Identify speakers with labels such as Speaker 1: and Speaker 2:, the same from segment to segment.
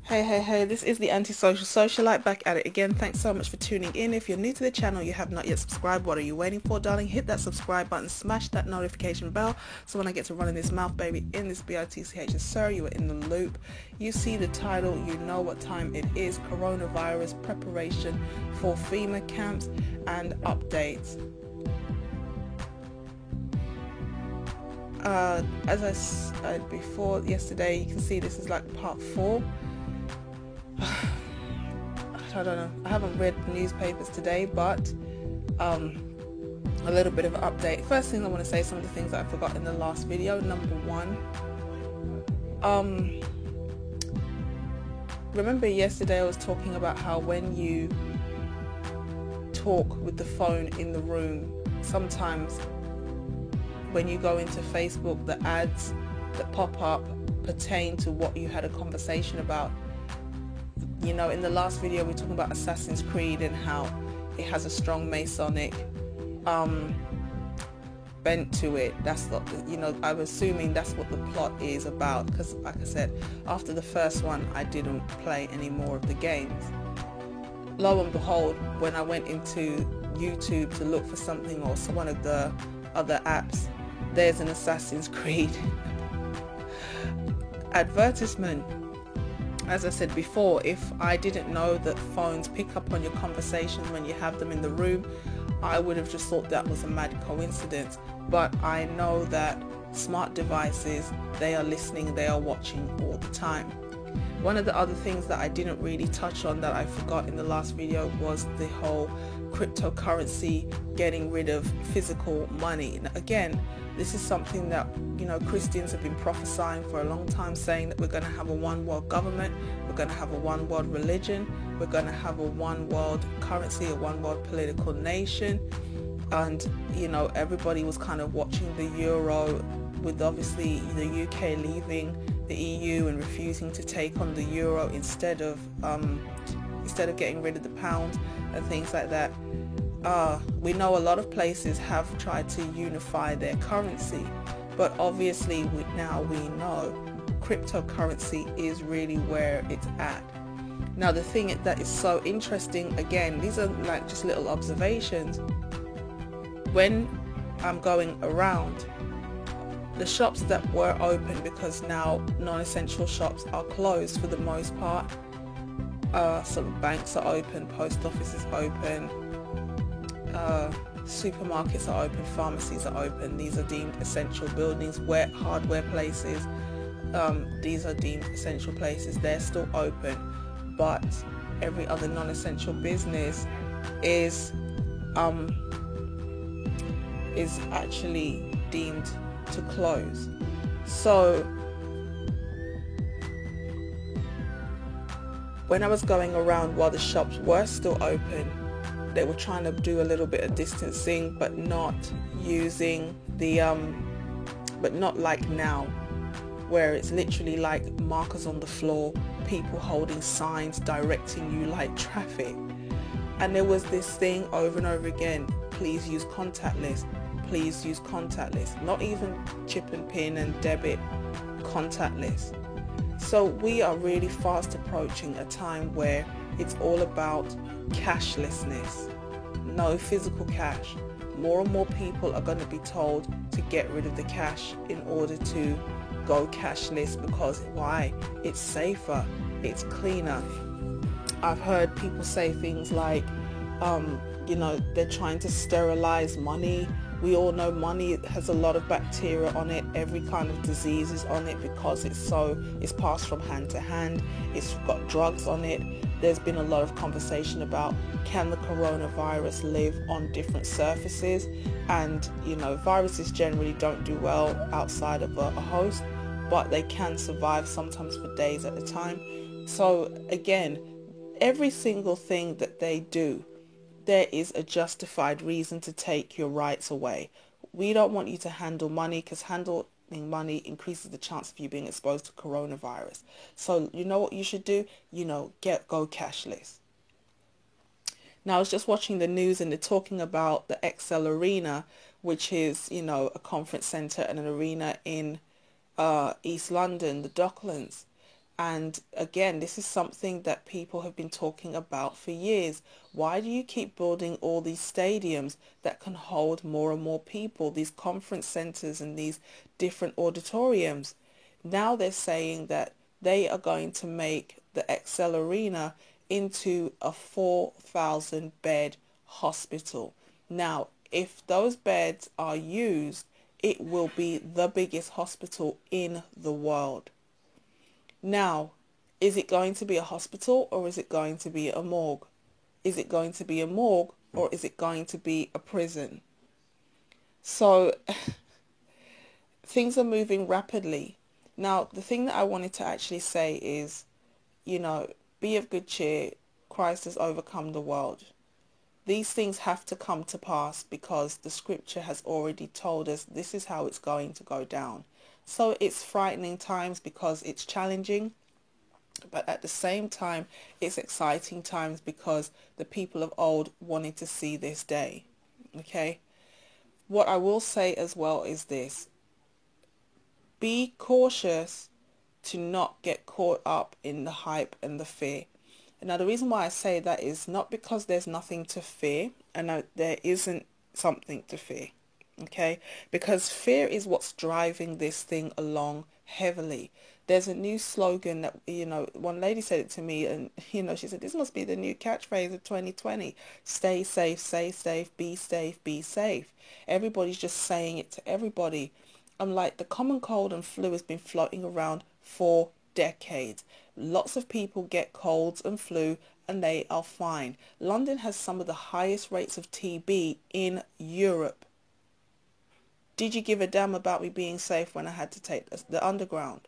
Speaker 1: Hey, this is the Antisocial Socialite back at it again. Thanks so much for tuning in. If you're new to the channel, you have not yet subscribed, what are you waiting for, darling? Hit that subscribe button, smash that notification bell, so when I get to running this mouth, baby, in this BITCH, yes sir, you are in the loop. You see the title, you know what time it is. Coronavirus preparation for FEMA camps and updates. As I said before, yesterday, you can see this is like part 4. I don't know, I haven't read the newspapers today, but a little bit of an update. First thing I want to say, some of the things that I forgot in the last video. Number one, remember yesterday I was talking about how when you talk with the phone in the room, sometimes when you go into Facebook, the ads that pop up pertain to what you had a conversation about. You know, in the last video we were talking about Assassin's Creed and how it has a strong Masonic bent to it. That's not, you know, I'm assuming that's what the plot is about, because like I said, after the first one I didn't play any more of the games. Lo and behold, when I went into YouTube to look for something, or one of the other apps, there's an Assassin's Creed advertisement. As I said before, if I didn't know that phones pick up on your conversations when you have them in the room, I would have just thought that was a mad coincidence. But I know that smart devices, they are listening, they are watching all the time. One of the other things that I didn't really touch on that I forgot in the last video was the whole cryptocurrency, getting rid of physical money. Now, again, this is something that, you know, Christians have been prophesying for a long time, saying that we're going to have a one world government, we're going to have a one world religion, we're going to have a one world currency, a one world political nation. And, you know, everybody was kind of watching the euro, with obviously the UK leaving the EU and refusing to take on the euro instead of getting rid of the pound and things like that. We know a lot of places have tried to unify their currency, but obviously now we know cryptocurrency is really where it's at. Now the thing that is so interesting, again, these are like just little observations. When I'm going around, the shops that were open, because now non-essential shops are closed for the most part. Some banks are open, post offices open, supermarkets are open, pharmacies are open. These are deemed essential buildings. Hardware places, these are deemed essential places. They're still open, but every other non-essential business is actually deemed to close. So when I was going around while the shops were still open, they were trying to do a little bit of distancing, but not using the but not like now, where it's literally like markers on the floor, people holding signs directing you like traffic. And there was this thing over and over again: please use contactless, please use contactless. Not even chip and pin and debit, contactless. So we are really fast approaching a time where it's all about cashlessness, no physical cash. More and more people are going to be told to get rid of the cash in order to go cashless, because why? It's safer, it's cleaner. I've heard people say things like, you know, they're trying to sterilize money. We all know money has a lot of bacteria on it, every kind of disease is on it, because it's passed from hand to hand, it's got drugs on it. There's been a lot of conversation about, can the coronavirus live on different surfaces? And, you know, viruses generally don't do well outside of a host, but they can survive sometimes for days at a time. So again, every single thing that they do, there is a justified reason to take your rights away. We don't want you to handle money, because handling money increases the chance of you being exposed to coronavirus. So you know what you should do? You know, go cashless. Now I was just watching the news and they're talking about the XL Arena, which is, you know, a conference centre and an arena in East London, the Docklands. And again, this is something that people have been talking about for years. Why do you keep building all these stadiums that can hold more and more people, these conference centers and these different auditoriums? Now they're saying that they are going to make the XL Arena into a 4,000 bed hospital. Now, if those beds are used, it will be the biggest hospital in the world. Now, is it going to be a hospital or is it going to be a morgue? Is it going to be a morgue or is it going to be a prison? So things are moving rapidly. Now, the thing that I wanted to actually say is, be of good cheer. Christ has overcome the world. These things have to come to pass because the scripture has already told us this is how it's going to go down. So it's frightening times because it's challenging, but at the same time, it's exciting times because the people of old wanted to see this day. Okay? What I will say as well is this. Be cautious to not get caught up in the hype and the fear. Now, the reason why I say that is not because there's nothing to fear, and there isn't something to fear. Okay, because fear is what's driving this thing along heavily. There's a new slogan that, one lady said it to me, and, she said, this must be the new catchphrase of 2020. Stay safe, stay safe, be safe, be safe. Everybody's just saying it to everybody. I'm like, the common cold and flu has been floating around for decades. Lots of people get colds and flu and they are fine. London has some of the highest rates of TB in Europe. Did you give a damn about me being safe when I had to take the underground?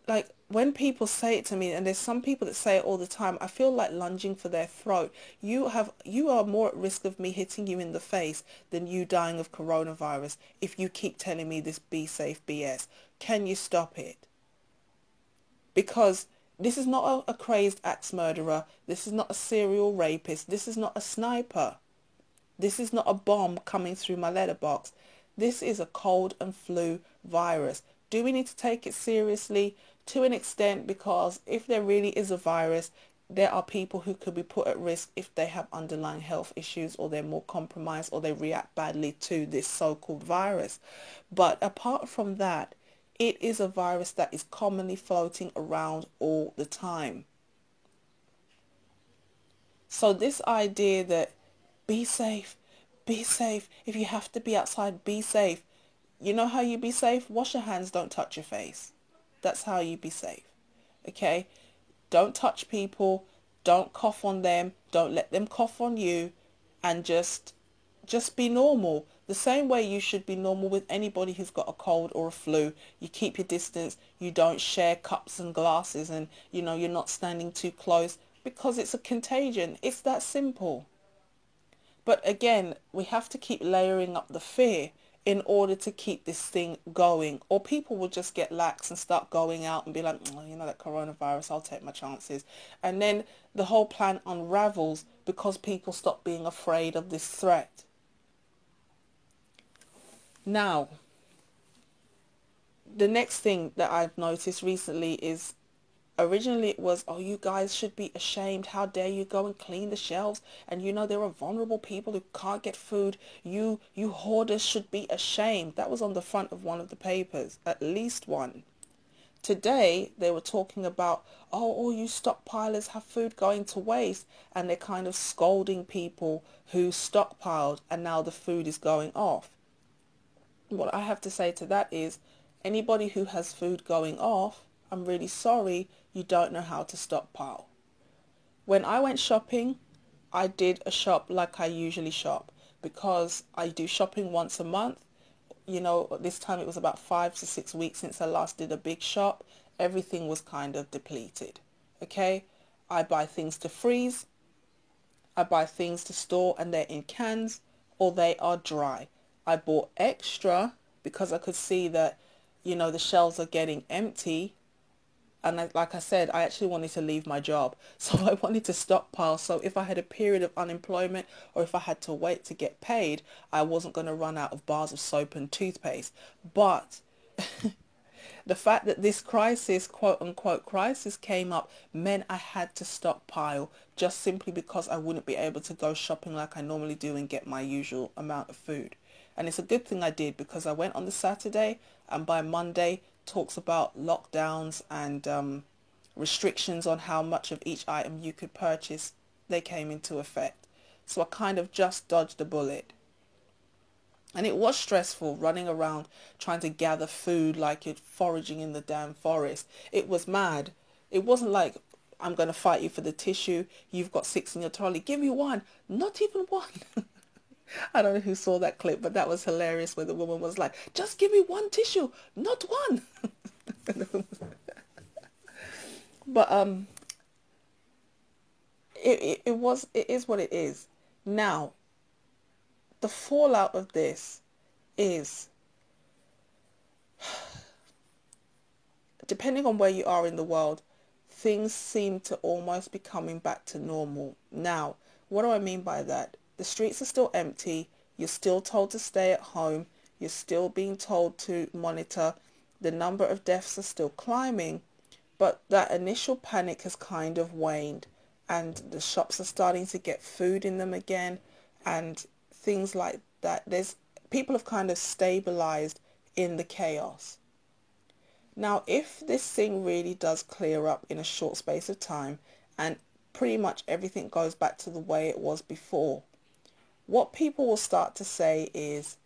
Speaker 1: Like, when people say it to me, and there's some people that say it all the time, I feel like lunging for their throat. You are more at risk of me hitting you in the face than you dying of coronavirus if you keep telling me this be safe BS. Can you stop it? Because this is not a crazed axe murderer. This is not a serial rapist. This is not a sniper. This is not a bomb coming through my letterbox. This is a cold and flu virus. Do we need to take it seriously? To an extent, because if there really is a virus, there are people who could be put at risk if they have underlying health issues or they're more compromised or they react badly to this so-called virus. But apart from that, it is a virus that is commonly floating around all the time. So this idea that be safe, if you have to be outside, be safe. You know how you be safe? Wash your hands, don't touch your face. That's how you be safe. Okay? Don't touch people, don't cough on them, don't let them cough on you, and just be normal. The same way you should be normal with anybody who's got a cold or a flu. You keep your distance, you don't share cups and glasses, and you're not standing too close because it's a contagion. It's that simple. But again, we have to keep layering up the fear in order to keep this thing going, or people will just get lax and start going out and be like, that coronavirus, I'll take my chances. And then the whole plan unravels because people stop being afraid of this threat. Now, the next thing that I've noticed recently is, originally it was, oh, you guys should be ashamed. How dare you go and clean the shelves? And there are vulnerable people who can't get food. You hoarders should be ashamed. That was on the front of one of the papers, at least one. Today, they were talking about, oh, all you stockpilers have food going to waste. And they're kind of scolding people who stockpiled and now the food is going off. What I have to say to that is, anybody who has food going off, I'm really sorry, you don't know how to stockpile. When I went shopping, I did a shop like I usually shop because I do shopping once a month. This time it was about 5 to 6 weeks since I last did a big shop. Everything was kind of depleted. Okay? I buy things to freeze. I buy things to store and they're in cans or they are dry. I bought extra because I could see that, the shelves are getting empty. And like I said, I actually wanted to leave my job. So I wanted to stockpile. So if I had a period of unemployment or if I had to wait to get paid, I wasn't going to run out of bars of soap and toothpaste. But The fact that this crisis, quote unquote crisis, came up meant I had to stockpile, just simply because I wouldn't be able to go shopping like I normally do and get my usual amount of food. And it's a good thing I did, because I went on the Saturday, and by Monday talks about lockdowns and restrictions on how much of each item you could purchase, they came into effect. So I kind of just dodged a bullet. And it was stressful running around trying to gather food like you're foraging in the damn forest. It was mad. It wasn't like, I'm going to fight you for the tissue. You've got 6 in your trolley. Give me one. Not even one. I don't know who saw that clip, but that was hilarious, where the woman was like, just give me one tissue, not one. But it is what it is. Now, the fallout of this is, depending on where you are in the world, things seem to almost be coming back to normal. Now, what do I mean by that? The streets are still empty. You're still told to stay at home. You're still being told to monitor. The number of deaths are still climbing, but that initial panic has kind of waned, and the shops are starting to get food in them again and things like that. People have kind of stabilized in the chaos. Now, if this thing really does clear up in a short space of time and pretty much everything goes back to the way it was before, what people will start to say is,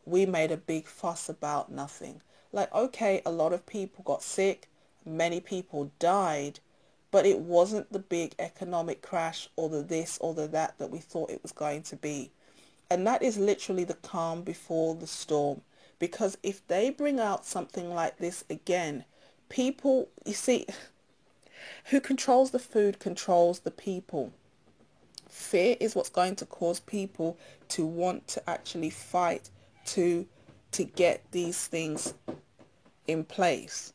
Speaker 1: we made a big fuss about nothing. Like, okay, a lot of people got sick, many people died, but it wasn't the big economic crash or the this or the that that we thought it was going to be. And that is literally the calm before the storm. Because if they bring out something like this again, people, you see, who controls the food controls the people. Fear is what's going to cause people to want to actually fight to get these things in place.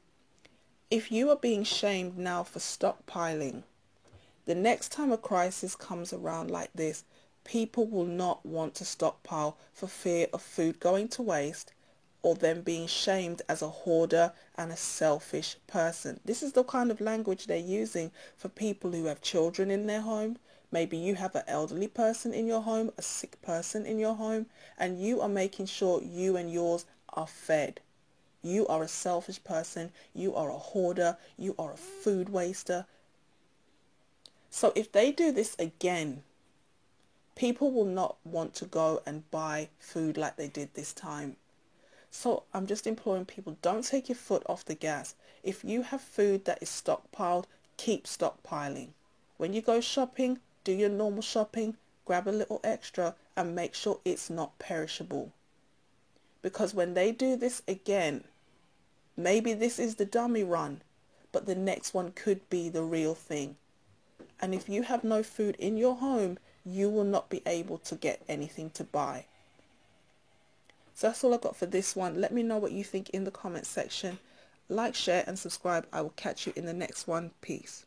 Speaker 1: If you are being shamed now for stockpiling, the next time a crisis comes around like this, people will not want to stockpile for fear of food going to waste or them being shamed as a hoarder and a selfish person. This is the kind of language they're using for people who have children in their home. Maybe you have an elderly person in your home, a sick person in your home, and you are making sure you and yours are fed. You are a selfish person. You are a hoarder. You are a food waster. So if they do this again, people will not want to go and buy food like they did this time. So I'm just imploring people, don't take your foot off the gas. If you have food that is stockpiled, keep stockpiling. When you go shopping, do your normal shopping, grab a little extra and make sure it's not perishable. Because when they do this again, maybe this is the dummy run, but the next one could be the real thing. And if you have no food in your home, you will not be able to get anything to buy. So that's all I've got for this one. Let me know what you think in the comment section. Like, share and subscribe. I will catch you in the next one. Peace.